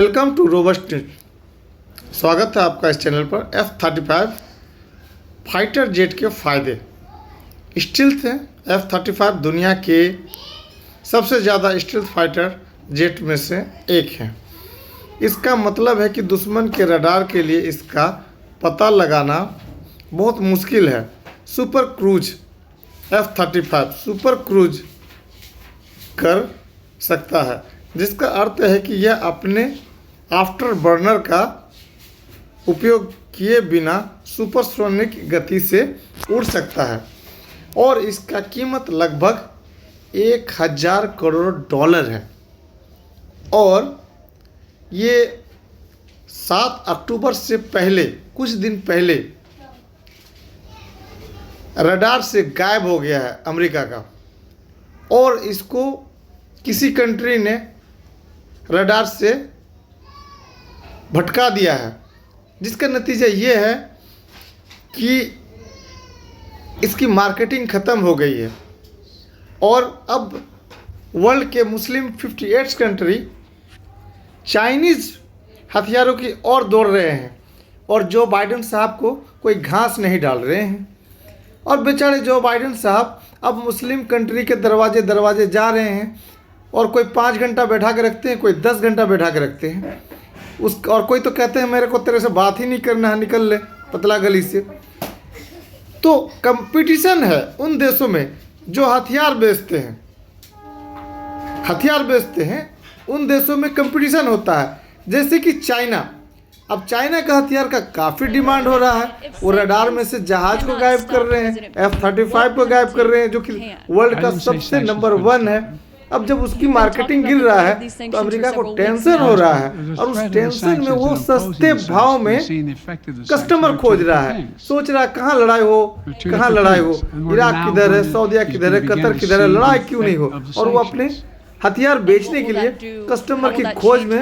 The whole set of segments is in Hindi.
Welcome to robust news. स्वागत है आपका इस चैनल पर। F-35 फाइटर जेट के फ़ायदे। स्टील्थ है F-35 दुनिया के सबसे ज़्यादा स्टील्थ फाइटर जेट में से एक है। इसका मतलब है कि दुश्मन के रडार के लिए इसका पता लगाना बहुत मुश्किल है। Super cruise F-35 super cruise कर सकता है, जिसका अर्थ है कि यह अपने आफ्टर बर्नर का उपयोग किए बिना सुपरसोनिक गति से उड़ सकता है और इसका कीमत लगभग 1000 करोड़ डॉलर है और ये 7 अक्टूबर से पहले कुछ दिन पहले रडार से गायब हो गया है अमेरिका का, और इसको किसी कंट्री ने रडार से भटका दिया है, जिसका नतीजा ये है कि इसकी मार्केटिंग ख़त्म हो गई है और अब वर्ल्ड के मुस्लिम 58 कंट्री चाइनीज़ हथियारों की ओर दौड़ रहे हैं और जो बाइडेन साहब को कोई घास नहीं डाल रहे हैं। और बेचारे जो बाइडेन साहब अब मुस्लिम कंट्री के दरवाजे दरवाजे जा रहे हैं और कोई 5 घंटा बैठा के रखते हैं, कोई 10 घंटा बैठा के रखते हैं और कोई तो कहते हैं मेरे को तेरे से बात ही नहीं करना है, निकल ले पतला गली से। तो कंपटीशन है उन देशों में जो हथियार बेचते हैं उन देशों में कंपटीशन होता है। जैसे कि चाइना, अब चाइना का हथियार का काफ़ी डिमांड हो रहा है। वो रडार में से जहाज को गायब कर रहे हैं, F-35 को गायब कर रहे हैं, जो कि वर्ल्ड का सबसे नंबर 1 है। अब जब उसकी मार्केटिंग गिर रहा है तो अमेरिका को टेंशन हो रहा है और उस टेंशन में वो सस्ते भाव में कस्टमर खोज रहा है, सोच रहा है कहाँ लड़ाई हो, इराक किधर है, सऊदीया किधर है, कतर किधर है, लड़ाई क्यों नहीं हो। और वो अपने हथियार बेचने के लिए कस्टमर की खोज में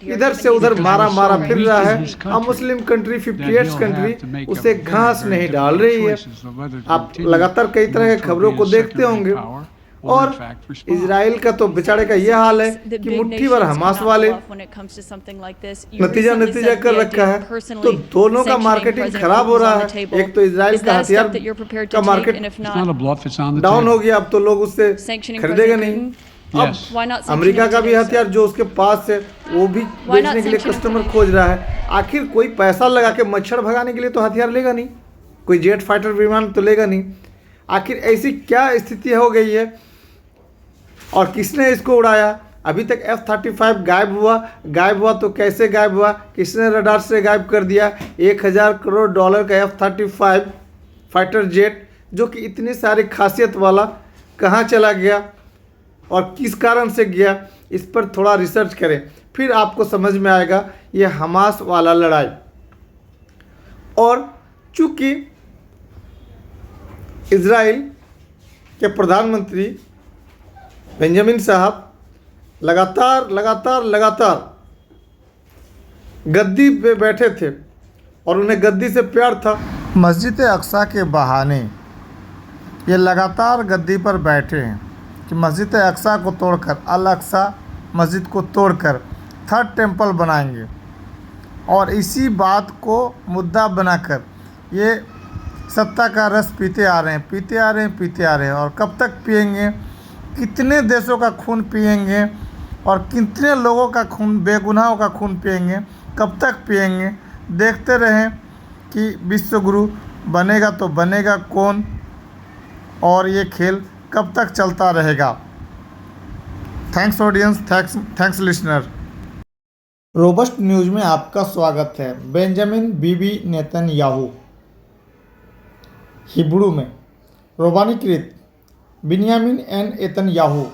इधर से उधर मारा फिर रहा है। अब मुस्लिम कंट्री 58 कंट्री उसे घास नहीं डाल रही है। आप लगातार कई तरह के खबरों को देखते होंगे। और इजराइल का तो बेचारे का यह हाल है कि मुट्ठी भर हमास वाले नतीजा कर रखा है, तो दोनों का मार्केटिंग खराब हो रहा है। एक तो इजराइल का हथियार का मार्केट डाउन हो गया, अब तो लोग उससे खरीदेगा नहीं। अब अमेरिका का भी हथियार जो उसके पास है वो भी बेचने के लिए कस्टमर खोज रहा है। आखिर कोई पैसा लगा के मच्छर भगाने के लिए तो हथियार लेगा नहीं, कोई जेट फाइटर विमान तो लेगा नहीं। आखिर ऐसी क्या स्थिति हो गई है और किसने इसको उड़ाया? अभी तक F-35 गायब हुआ तो कैसे गायब हुआ, किसने रडार से गायब कर दिया? 1000 करोड़ डॉलर का F-35 फाइटर जेट जो कि इतनी सारी खासियत वाला कहाँ चला गया और किस कारण से गया? इस पर थोड़ा रिसर्च करें, फिर आपको समझ में आएगा ये हमास वाला लड़ाई। और चूँकि इजराइल के प्रधानमंत्री बेंजामिन साहब लगातार गद्दी पे बैठे थे और उन्हें गद्दी से प्यार था। मस्जिद अक्सा के बहाने ये लगातार गद्दी पर बैठे हैं कि मस्जिद अक्सा को तोड़कर, अल अक्सा मस्जिद को तोड़कर 3rd टेम्पल बनाएंगे और इसी बात को मुद्दा बनाकर ये सत्ता का रस पीते आ रहे हैं। और कब तक पिएंगे? कितने देशों का खून पिएंगे और कितने लोगों का खून, बेगुनाहों का खून पिएंगे? कब तक पिएंगे? देखते रहें कि विश्व गुरु बनेगा तो बनेगा कौन और ये खेल कब तक चलता रहेगा। Thanks audience, thanks listener. Robust news में आपका स्वागत है। बेंजामिन बीबी नेतन्याहू, हिब्रू में रोमानीकृत बिन्यामिन नेतन्याहू,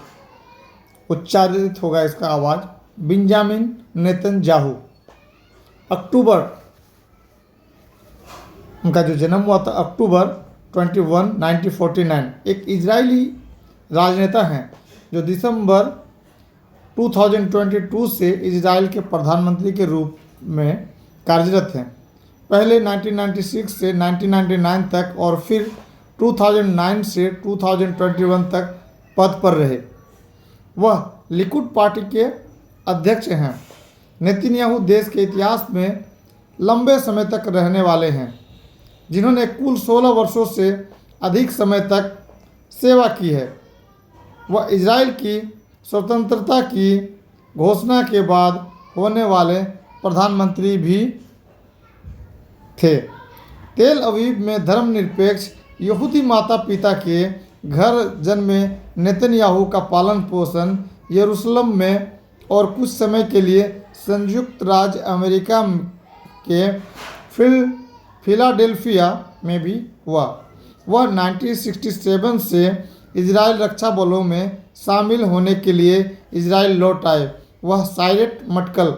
उच्चारित होगा इसका आवाज़ बेंजामिन नेतन्याहू। अक्टूबर, उनका जो जन्म हुआ था अक्टूबर 21, 1949, एक इजरायली राजनेता हैं जो दिसंबर 2022 से इजराइल के प्रधानमंत्री के रूप में कार्यरत हैं। पहले 1996 से 1999 तक और फिर 2009 से 2021 तक पद पर रहे। वह लिकुड पार्टी के अध्यक्ष हैं। नेतन्याहू देश के इतिहास में लंबे समय तक रहने वाले हैं, जिन्होंने कुल 16 वर्षों से अधिक समय तक सेवा की है। वह इजराइल की स्वतंत्रता की घोषणा के बाद होने वाले प्रधानमंत्री भी थे। तेल अवीव में धर्मनिरपेक्ष यहूदी माता पिता के घर जन्मे नेतन्याहू का पालन पोषण यरूशलेम में और कुछ समय के लिए संयुक्त राज्य अमेरिका के फिलाडेल्फिया में भी हुआ। वह 1967 से इजराइल रक्षा बलों में शामिल होने के लिए इजराइल लौट आए। वह साइरेट मटकल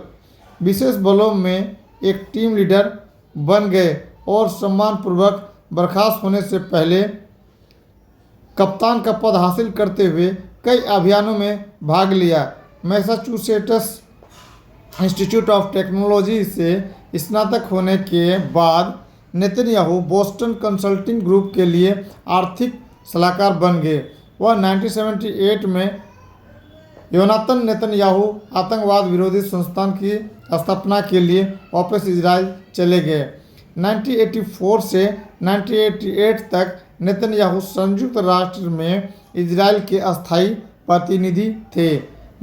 विशेष बलों में एक टीम लीडर बन गए और सम्मानपूर्वक बर्खास्त होने से पहले कप्तान का पद हासिल करते हुए कई अभियानों में भाग लिया। मैसाचुसेट्स इंस्टीट्यूट ऑफ टेक्नोलॉजी से स्नातक होने के बाद नेतन्याहू बोस्टन कंसल्टिंग ग्रुप के लिए आर्थिक सलाहकार बन गए। वह 1978 में योनातन नेतन्याहू आतंकवाद विरोधी संस्थान की स्थापना के लिए वापस इजराइल चले गए। 1984 से 1988 तक नेतन्याहू संयुक्त राष्ट्र में इजराइल के अस्थायी प्रतिनिधि थे।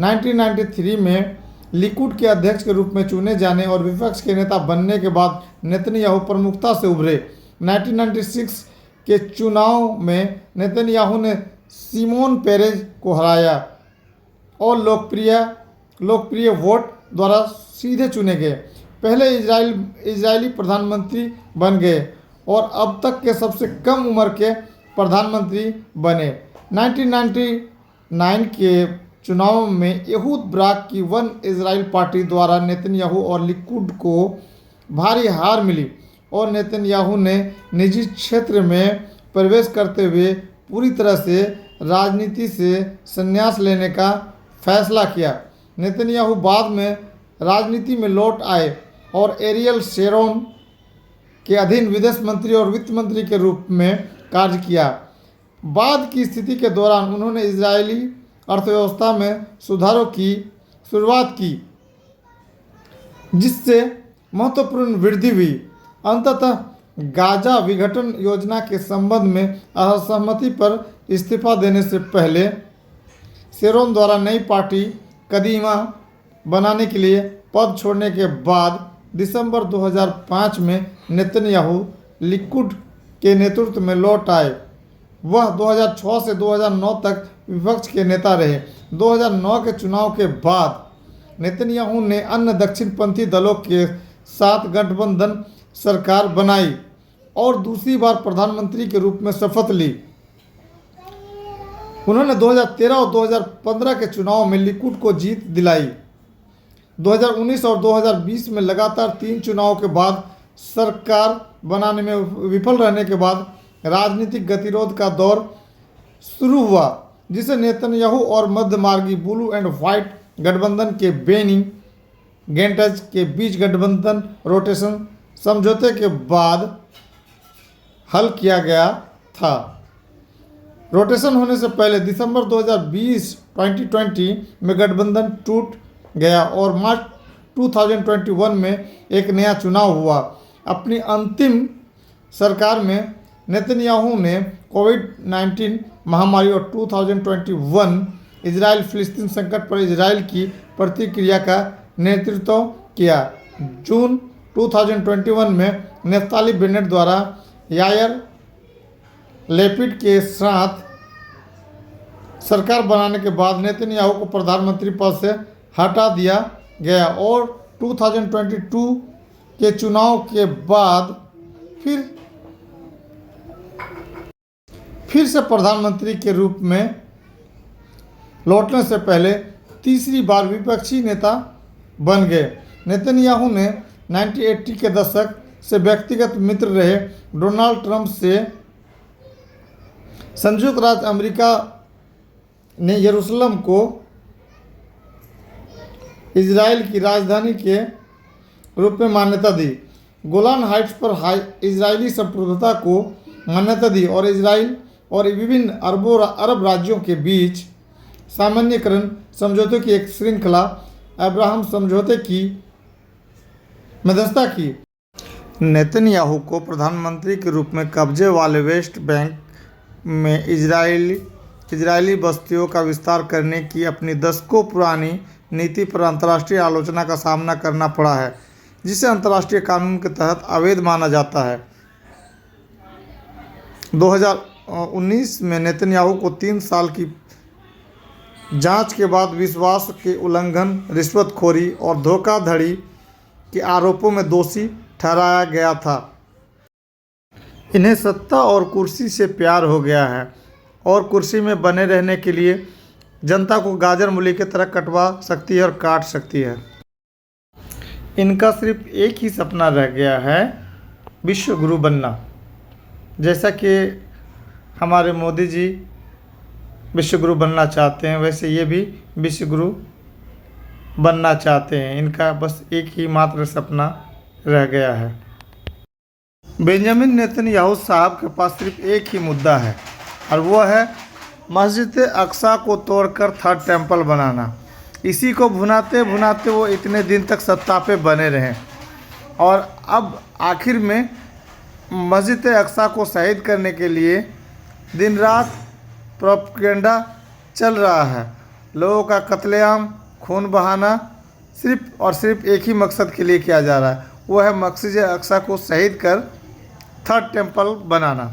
1993 में लिकुड के अध्यक्ष के रूप में चुने जाने और विपक्ष के नेता बनने के बाद नेतन्याहू प्रमुखता से उभरे। 1996 के चुनाव में नेतन्याहू ने सिमोन पेरेज को हराया और लोकप्रिय वोट द्वारा सीधे चुने गए। पहले इजरायली प्रधानमंत्री बन गए और अब तक के सबसे कम उम्र के प्रधानमंत्री बने। 1999 के चुनाव में यहूद ब्राक की वन इजराइल पार्टी द्वारा नेतन्याहू और लिकुड को भारी हार मिली और नेतन्याहू ने निजी क्षेत्र में प्रवेश करते हुए पूरी तरह से राजनीति से संन्यास लेने का फैसला किया। नेतन्याहू बाद में राजनीति में लौट आए और एरियल शेरोन के अधीन विदेश मंत्री और वित्त मंत्री के रूप में कार्य किया। बाद की स्थिति के दौरान उन्होंने इजरायली अर्थव्यवस्था में सुधारों की शुरुआत की, जिससे महत्वपूर्ण वृद्धि हुई। अंततः गाजा विघटन योजना के संबंध में असहमति पर इस्तीफा देने से पहले शेरोन द्वारा नई पार्टी कदीमा बनाने के लिए पद छोड़ने के बाद दिसंबर 2005 में नेतन्याहू लिकुड के नेतृत्व में लौट आए। वह 2006 से 2009 तक विपक्ष के नेता रहे। 2009 के चुनाव के बाद नेतन्याहू ने अन्य दक्षिणपंथी दलों के साथ गठबंधन सरकार बनाई और दूसरी बार प्रधानमंत्री के रूप में शपथ ली। उन्होंने 2013 और 2015 के चुनाव में लिकुड को जीत दिलाई। 2019 और 2020 में लगातार 3 चुनाव के बाद सरकार बनाने में विफल रहने के बाद राजनीतिक गतिरोध का दौर शुरू हुआ, जिसे नेतन्याहू और मध्यमार्गी ब्लू एंड व्हाइट गठबंधन के बेनी गैंट्स के बीच गठबंधन रोटेशन समझौते के बाद हल किया गया था। रोटेशन होने से पहले दिसंबर 2020 में गठबंधन टूट गया और मार्च 2021 में एक नया चुनाव हुआ। अपनी अंतिम सरकार में नेतन्याहू ने कोविड-19 महामारी और 2021 इजराइल फिलिस्तीन संकट पर इजराइल की प्रतिक्रिया का नेतृत्व किया। जून 2021 में नेफ्ताली बेनेट द्वारा यायर लेपिड के साथ सरकार बनाने के बाद नेतन्याहू को प्रधानमंत्री पद से हटा दिया गया और 2022 के चुनाव के बाद फिर से प्रधानमंत्री के रूप में लौटने से पहले तीसरी बार विपक्षी नेता बन गए। नेतन्याहू ने 1980 के दशक से व्यक्तिगत मित्र रहे डोनाल्ड ट्रंप से संयुक्त राज्य अमेरिका ने यरूशलेम को इजराइल की राजधानी के रूप में मान्यता दी। गोलान हाइट्स पर इजरायली संप्रभुता को मान्यता दी और इजराइल और विभिन्न अरब राज्यों के बीच सामान्यकरण समझौतों की एक श्रृंखला अब्राहम समझौते की मध्यस्थता की। नेतन्याहू को प्रधानमंत्री के रूप में कब्जे वाले वेस्ट बैंक में इजरायली बस्तियों का विस्तार करने की अपनी दशकों पुरानी नीति पर अंतर्राष्ट्रीय आलोचना का सामना करना पड़ा है, जिसे अंतर्राष्ट्रीय कानून के तहत अवैध माना जाता है। 2019 में नेतन्याहू को 3 साल की जांच के बाद विश्वास के उल्लंघन, रिश्वतखोरी और धोखाधड़ी के आरोपों में दोषी ठहराया गया था। इन्हें सत्ता और कुर्सी से प्यार हो गया है और कुर्सी में बने रहने के लिए जनता को गाजर मूली की तरह कटवा सकती है और काट सकती है। इनका सिर्फ एक ही सपना रह गया है, विश्व गुरु बनना। जैसा कि हमारे मोदी जी विश्व गुरु बनना चाहते हैं, वैसे ये भी विश्व गुरु बनना चाहते हैं। इनका बस एक ही मात्र सपना रह गया है। बेंजामिन नेतन्याहू साहब के पास सिर्फ एक ही मुद्दा है और वो है मस्जिद अक्सा को तोड़कर थर्ड टेंपल बनाना। इसी को भुनाते भुनाते वो इतने दिन तक सत्ता पे बने रहे और अब आखिर में मस्जिद अक्सा को शहीद करने के लिए दिन रात प्रोपेगेंडा चल रहा है। लोगों का कत्लेआम, खून बहाना सिर्फ और सिर्फ एक ही मकसद के लिए किया जा रहा है, वो है मस्जिद अक्सा को शहीद कर थर्ड टेंपल बनाना।